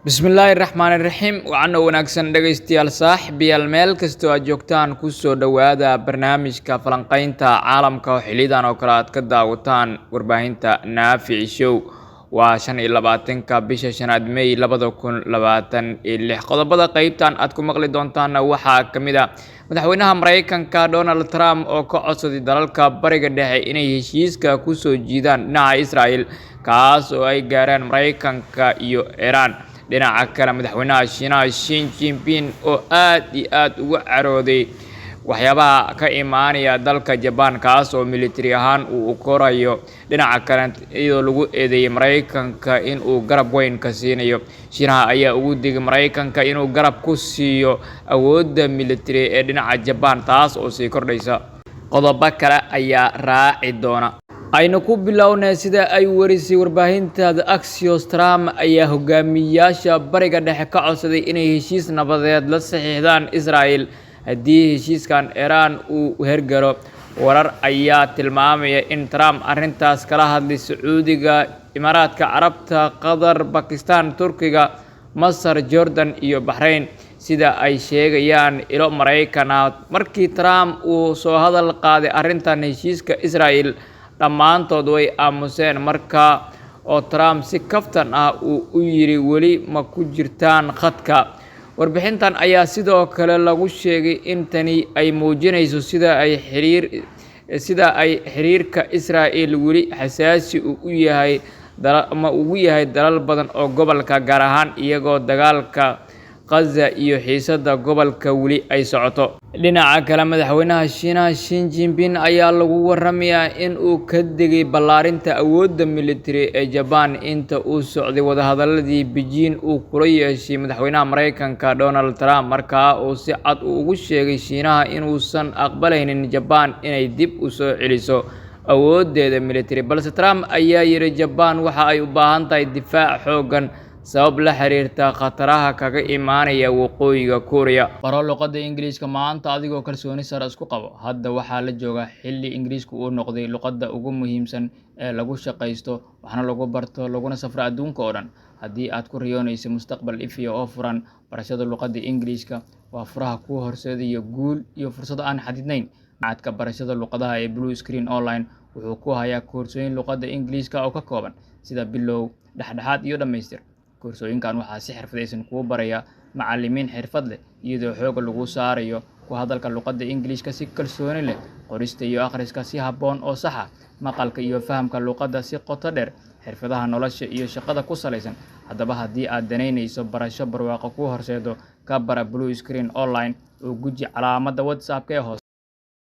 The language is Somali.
Bismillahirrahmanirrahiim waxaana wanaagsan dhageystayaal saaxiibayaal meel kastoo aad joogtaan ku soo dhawaada barnaamijka falanqaynta caalamka oo xilidan oo kale aad ka daawataan warbaahinta Naafici Show waa 25ka bisha shanaad May 2026 qodobada qaybtan aad ku maqli doontaan waxaa kamid ah madaxweynaha Mareykanka Donald Trump oo ka codsaday dalalka bariga dhexe inay heshiiska ku soo jiidaan dhinaca Israel kaas oo ay gaareen Mareykanka iyo Iran dhinaca kale madaxweynaha Shiinaha Xi Jinping oo aad ugu carooday waxyaabaha ka imaanaya dalka Japan kaas oo military ahaan uu korayo dhinaca kale iyadoo lagu eedeeyay Mareykanka in uu garab weyn ka siinayo Shiinaha ayaa ugu digay Mareykanka inuu garab ku siiyo awoodda military ee dhinaca Japan taas oo sii kordhaysa qodobo kale ayaa raaci doona aynu ku bilownay sida ay warisay warbaahinta Axios. Trump ayaa hogaamiyayaasha bariga dhexe ka codsaday inay heshiis nabadeed la saxiixdaan Israel haddii heshiiskan Iran uu hergalo warar ayaa tilmaamaya in Trump arrintaas kala hadlay Sacuudiga, Imaaraadka Carabta, Qatar, Pakistan, Turkiga, Masar, Jordan iyo Bahrain sida ay sheegayaan ilo Mareykan ah. Markii Trump uu soo hadal qaaday arrintan heshiiska Israel dhammaantood way aamuseen markaa oo Trump si kaftan ah u yiri weli ma ku jirtaan khadka. Warbixintan ayaa sidoo kale lagu sheegay in tani ay muujinayso sida ay xiriirka Israel weli xasaasi u yahay dalal badan oo gobolka gaar ahaan iyagoo dagaalka Gaza iyo xiisadda gobolka weli ay socoto. Dhinaca kale madaxweynaha Shiinaha Xi Jinping ayaa lagu waramayaa in uu ka digay ballaarinta awoodda military ee Japan inta uu socday wadahadaladii Beijing uu kula yeeshay madaxweynaha Mareykanka Donald Trump markaa uu si cad ugu sheegay Shiinaha inuusan aqbalaynin Japan inay dib u soo celiso awooddeeda military balse Trump ayaa yiri Japan waxa ay u baahan tahay difaac xooggan sabab la xiriirta khataraha kaga imaanaya waqooyiga Korea. Baro luqadda Ingiriiska maanta adigoo kalsooni sare isku qabo. Hadda waxaa la joogaa xilli Ingiriisku uu noqday luqadda ugu muhiimsan ee lagu shaqaysto waxna lagu barto laguna safro adduunka oo dhan. Haddii aad ku riyoonayso mustaqbal ifiya oo furan, barashada luqadda Ingiriiska waa furaha kuu horseedaya guul iyo fursado aan xadidnayn. Macadka barashada luqadaha ee Blue Screen Online wuxuu ku hayaa koorsooyin luqadda Ingiriiska oo ka kooban sida bilow, dhexdhexaad iyo dhammaystir. Koorsooyinkan waxaa si xirfadaysan kugu baraya macallimiin xirfad leh iyadoo xoog lagu saarayo ku hadalka luqadda Ingiriiska si kalsooni leh, qorista iyo akhriska si habboon oo sax ah, maqalka iyo fahamka luqadda si qoto dheer, xirfadaha nolosha iyo shaqada ku salaysan. Haddaba haddii aad danaynayso barasho barwaaqo ku horseedo ka bara Blue Screen Online oo guji calaamadda WhatsApp ee hoose.